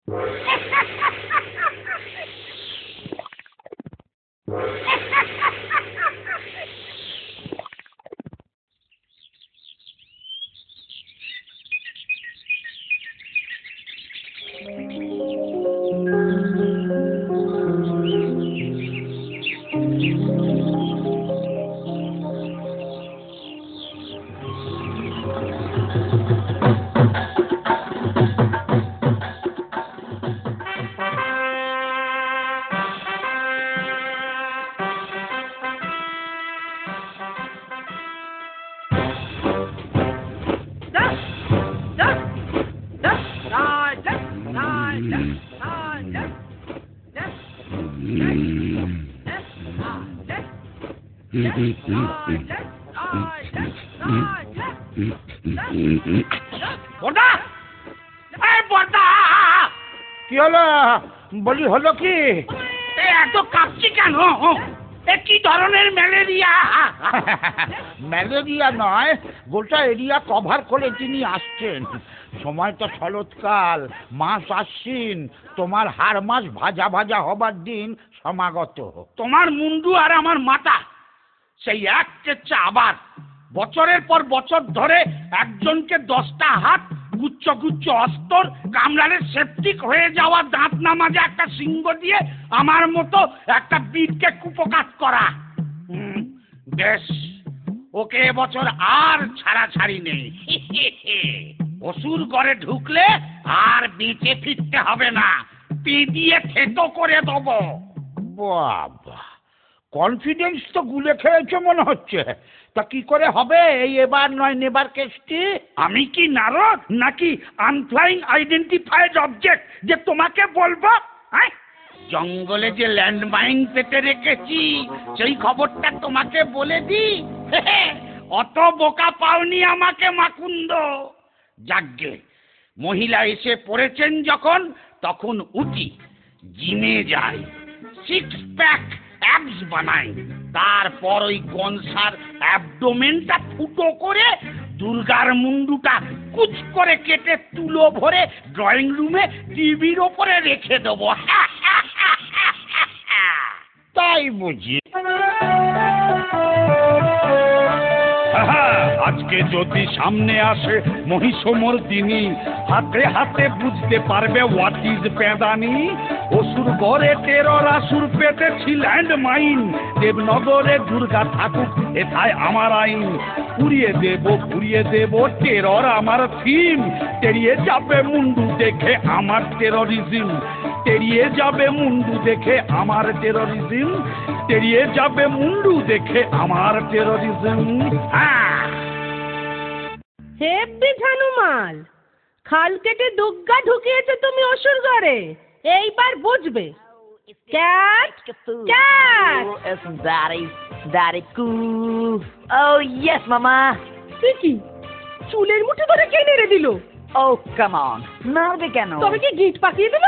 কি হলো বলি, হলো কি? এত কাঁপছি কেন? কি ধরনের ম্যালেরিয়া? ম্যালেরিয়া নয়, গোটা এরিয়া কভার করে তিনি আসছেন। সময় তো শরৎকাল, মাস আশ্বিন, তোমার হাড় মাস ভাজা ভাজা হবার দিন সমাগত। তোমার মুন্ডু আর আমার মাথা সেই এক চেচ্চা আবার। বছরের পর বছর ধরে একজনকে 10টা হাত, গুচ্ছ গুচ্ছ অস্তর, কামড়ালে সেপটিক হয়ে যাওয়া দাঁত না মাজা একটা সিংহ দিয়ে আমার মতো একটা বীরকে কুপকাত করা। বেশ, ওকে এবছর আর ছাড়াছাড়ি নেই। অসুর ঘরে ঢুকলে আর বেঁচে ফিরতে হবে না, পি দিয়ে থেতো করে দেবো। বাবা, কনফিডেন্স তো গুলে খেয়েছে মনে হচ্ছে। তা কি করে হবে এই এবার নয় নেবার কেসটি? আমি কি নারদ নাকি আনফ্লাইং আইডেন্টিফাইড অবজেক্ট যে তোমাকে বলবো? জঙ্গলে যে ল্যান্ডমাইন পেতে রেখেছি সেই খবরটা তোমাকে বলে দি। অত বোকা পাওনি আমাকে মাকুন্দ। যাগ্গে, মহিলা এসে পড়েছেন যখন, তখন উঠি, জিমে যাই, 6 প্যাক অ্যাবস বানাই, তারপর ওই গনসার অ্যাবডোমেনটা ফুটো করে দুর্গার মুন্ডুটা কুচ করে কেটে তুলো ভরে ড্রয়িং রুমে টিভির ওপরে রেখে দেবো। তাই বুঝি? আজকে যদি সামনে আসে মহিষমর্দিনী, হাতে হাতে বুঝতে পারবে হোয়াট ইজ পেদানি। অসুর গড়ে টেরর আসুর পেতেছি ল্যান্ড মাইন, দেবনগরে দুর্গা থাকুক এথায় আমার আইন। পুড়িয়ে দেব টেরর আমার থিম, তেড়িয়ে যাবে মুন্ডু দেখে আমার টেররিজম, তেড়িয়ে যাবে মুন্ডু দেখে আমার টেররিজম, তেড়িয়ে যাবে মুন্ডু দেখে আমার টেররিজম। হেব্বি ঝানুমাল, খাল কেটে দুগ্গা ঢুকিয়েছে তুমি অসুর ঘরে, এইবার বুঝবে। Cat cat, Daddy cool. Oh yes, Mama. কি চুলের মুঠি ধরে কে নেড়ে দিল? Oh come on, নাড়বে কেন? তবে কি গিট পাকিয়ে দিল?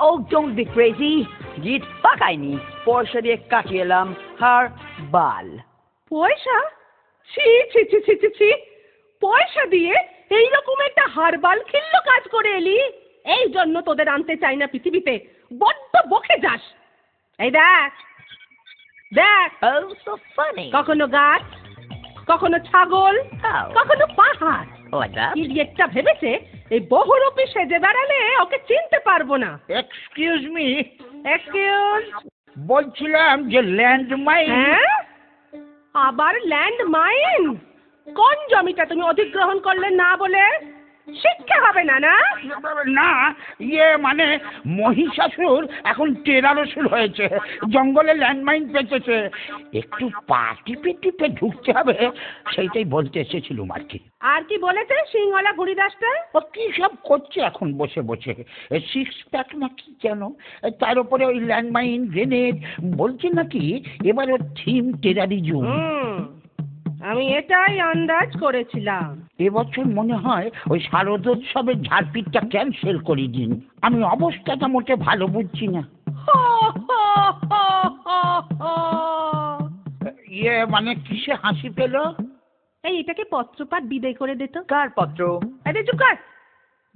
Oh don't be crazy. গিট পাকাইনি, পয়সা দিয়ে কাটিয়ে এলাম হার বাল। পয়সা? ছি ছি ছি ছি ছি ছি, পয়সা দিয়ে এইরকম একটা হারবাল খিল্ল কাজ করে এলি? এই জন্য তোদের আনতে চাই না পৃথিবীতে, বড্ড বকে যাস। এই দেখ দেখ, Oh so funny. কখনো গাছ, কখনো ছাগল, কখনো পাহাড়। Like that? ইডিয়েটটা ভেবেছে এই বহুরূপী সেজে বেড়ালে ওকে চিনতে পারবো না। Excuse me, excuse? বলছিলাম যে ল্যান্ডমাইন। হ্যাঁ, আবার ল্যান্ড মাইন? কোন জমিটা তুমি অধিগ্রহণ করলে না বলে? শিক্ষা হবে না? না না, ইয়ে মানে মহিষাসুর এখন টেরারসুর হয়েছে, জঙ্গলে ল্যান্ডমাইন পেতেছে, একটু পা টিপে টিপে ঢুকতে হবে, সেইটাই বলতে এসেছিলুম আর কি। আর কি বলেছে সিংহলা বুড়িদাসটা? ও কি সব করছে এখন বসে বসে, 6 প্যাক না কি যেন, তার উপরে ওই ল্যান্ডমাইন গ্রেনেড, বলছে নাকি এবার ওর থিম টেরারিজম। আমি এটাই আন্দাজ করেছিলাম। এবছর মনে হয় ওই শারদোৎসবের ঝাড়পিটটা ক্যান্সেল করে দিন, আমি অবস্থাটা মোটে ভালো বুঝছি না। ইয়ে মানে কিসে হাসি পেল? এই এটাকে পত্রপাঠ বিদায় করে দে তো। কার পত্র? আরে চুপ কর,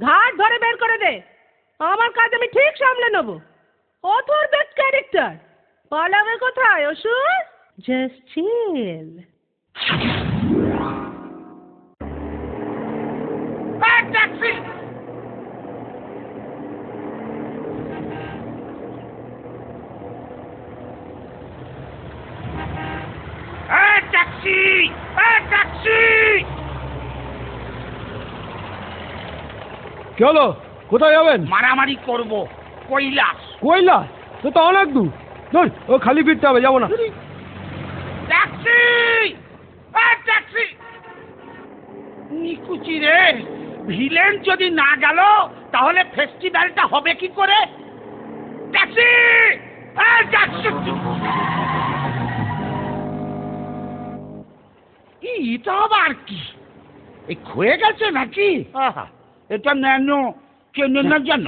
ঘাট ধরে বের করে দে। আমার কাজ আমি ঠিক সামলে নেব। অথর বেস্ট ক্যারেক্টার পালাবে কোথায় অসুর? Just chill. Taxi! Taxi! Taxi! কি হলো? কোথায় যাবেন? মারামারি করব, কৈলাস। কইলা তো তো অনেক দূর। ধর, ও খালি ফিরতে হবে, যাবো না। ট্যাক্সি! ট্যাক্সি! নিকুচি রে, ভিলেন যদি না গেল তাহলে ফেস্টিভ্যালটা হবে কি করে? ট্যাক্সি! ট্যাক্সি! এটা আবার কি? এই ক্ষয়ে গেছে নাকি? আহা, এটা ন্যানো চেনের জন্য।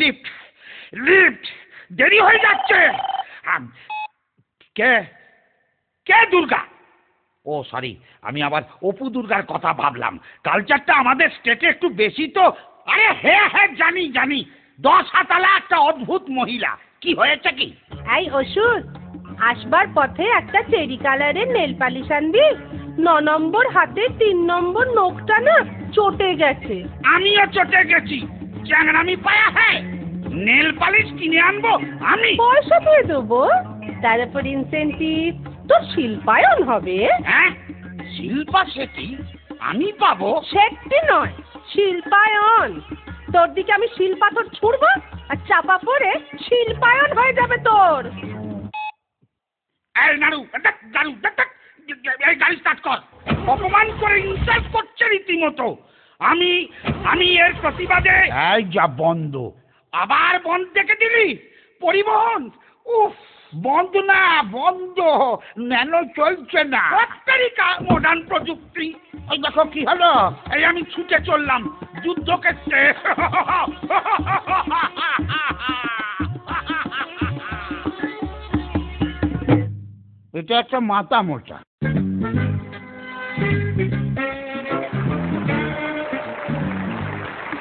Lift, lift! দেরি হয়ে যাচ্ছে। কে কে দুর্গা? ও সরি, আমি আবার অপু দুর্গার কথা ভাবলাম। কালচারটা আমাদের স্টেটে একটু বেশি তো। আরে হ্যাঁ হ্যাঁ, জানি জানি, 10 হাতালা একটা অদ্ভুত মহিলা। কি হয়েছে কি? এই অসুর, আসবার পথে একটা চেরি কালারের নেল পালিশ আনবি। 9 নম্বর হাতে 3 নম্বর নখটা না চটে গেছে। আমিও চটে গেছি। চ্যাংরামি পায়া হ্যাঁ, নেল পালিশ কিনে আনবো আমি? পয়সা দিয়ে দেবো, তার উপর ইনসেন্টিভ তোর শিল্পায়ন হবে। হ্যাঁ, শিল্পা শেঠি আমি পাবো? সেটি নয়, শিল্পায়ন। তোর দিকে আমি শিলপাথর ছুড়বো আর চাপা পড়ে শিল্পায়ন হয়ে যাবে তোর। এই নাড়ু, নাড়ু, এই গাড়ি স্টার্ট কর। অপমান করে ইনসাল্ট করছে রীতিমতো। আমি এর প্রতিবাদে। এই যা বন্ধ। আবার বন্ধ দেখে দিলি? পরিবহন উফ, বন্ধ না, বন্ধ। ন্যানো চলছে না। আমেরিকা মডার্ন প্রযুক্তি। ওই দেখো কি হলো। এই আমি ছুটে চললাম যুদ্ধক্ষেত্রে। এটা একটা মাথা মোটা।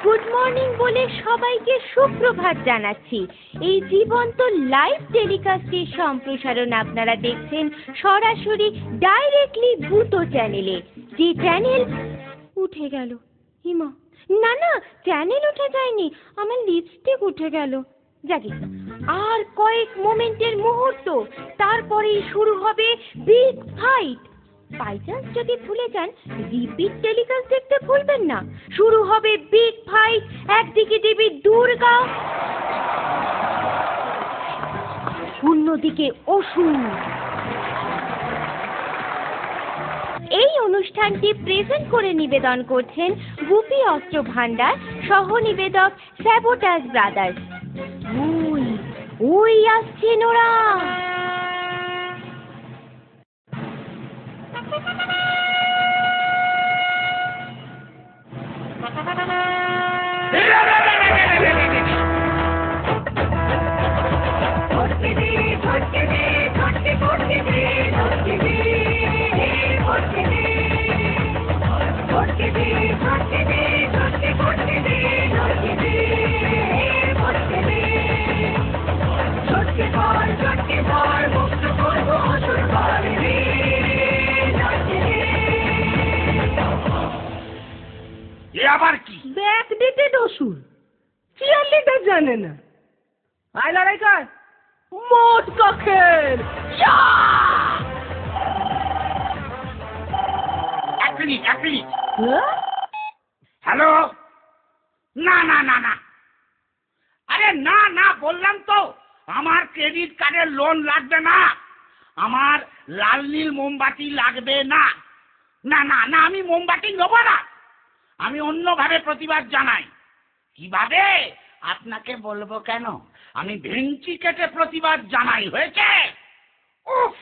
গুড মর্নিং বলে সবাইকে সুপ্রভাত জানাচ্ছি। এই জীবন্ত লাইভ টেলিকাস্টের সম্প্রসারণ আপনারা দেখছেন সরাসরি ডাইরেক্টলি ভূতো চ্যানেলে। যে চ্যানেল উঠে গেল। হিমা, না না, চ্যানেল উঠে যায়নি, আমার লিপস্টিক উঠে গেল। যাকে আর কয়েক মোমেন্টের মুহূর্ত, তারপরেই শুরু হবে বিগ ফাইট। বাই চান্স যদি ভুলে যান, রিপিট টেলিকাস্ট দেখতে ভুলবেন না। শুরু হবে বিগ ফাইট। একদিকে দেবী দুর্গা, অন্যদিকে অসুর। এই অনুষ্ঠানটি প্রেজেন্ট করে নিবেদন করছেন গুপি অস্ত্র ভান্ডার, সহ নিবেদক স্যাবোটাজ ব্রাদার্স। ওই ওই আসছেন ওরা। এ আবার কি? ব্যাকডেটেড অসুর, চিয়ার লিডার জানে না। আয় লড়াই কর, মোট কখের। এক মিনিট। হ্যালো? না না না না, আরে না না বললাম তো, আমার ক্রেডিট কার্ডের লোন লাগবে না। আমার লাল নীল মোমবাতি লাগবে না। না না না, আমি মোমবাতি নেবো না। আমি অন্যভাবে প্রতিবাদ জানাই। কিভাবে আপনাকে বলবো কেন? আমি ভেঙচি কেটে প্রতিবাদ জানাই। হয়েছে? উফ,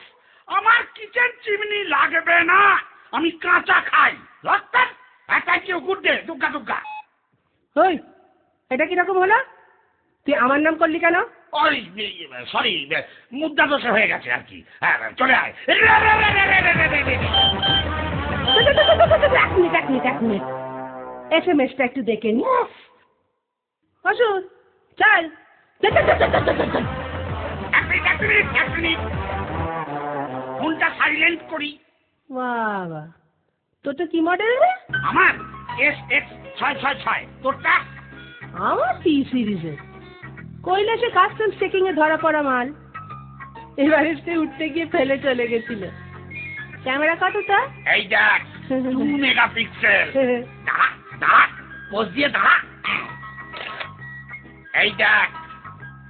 আমার কিচেন চিমনি লাগবে না, আমি কাঁচা খাই। লস্তান thank you, good day. Durga Durga. ওই, এটা কিরকম হলো? তুই আমার নাম করলি কেন? ওই সরি, মুদ্রা দোষে হয়ে গেছে আর কি। হ্যাঁ, চলে আয়। এক মিনিট, SMS টা একটু দেখে নি। অসুর চল এক মিনিট ফোনটা সাইলেন্ট করি। বাবা তোরটা কি মডেল রে? আমার SX666, তোরটা? আমার টি সিরিজের কৈলাসে কাস্টমস চেকিং এ ধরা পড়া মাল। এভারেস্টে উঠতে গিয়ে ফেলে চলে গেছিল। ক্যামেরা কতটা? এই দেখ 2 মেগাপিক্সেল। দাঁড়া পোজ দিয়ে দাঁড়া। এই দেখ।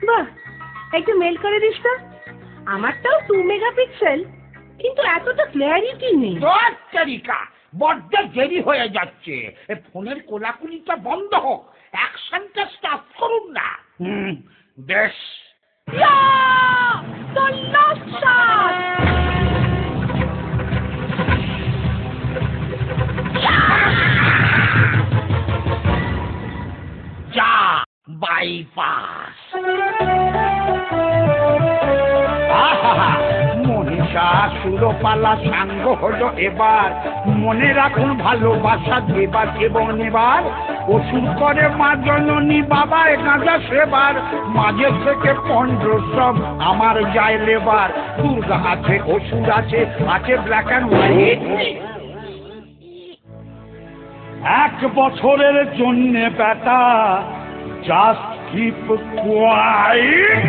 বাহ, একটু মেল করে দিস তো। আমারটাও 2 মেগাপিক্সেল, কিন্তু এতটা ক্ল্যারিটি নেই। তোর তরিকা বড্ড দেরি হয়ে যাচ্ছে। এ ফোনের কোলাকুলিটা বন্ধ হোক, অ্যাকশনটা স্টার্ট করুন না। বেশ। The last shot! যা বাইপাস। মনীষা সুরপালা সাঙ্গ হলো এবার। মনে রাখুন ভালোবাসা দেবার এবং নেবার। অসুর করে মা জননী বাবায় গাঁজা সেবার। মাঝে থেকে 15 সব আমার যায় লেবার। দুর্গা আছে, অসুর আছে, আছে ব্ল্যাক অ্যান্ড হোয়াইট। 1 বছরের জন্যে বেটা জাস্ট কিপ কোয়াইট।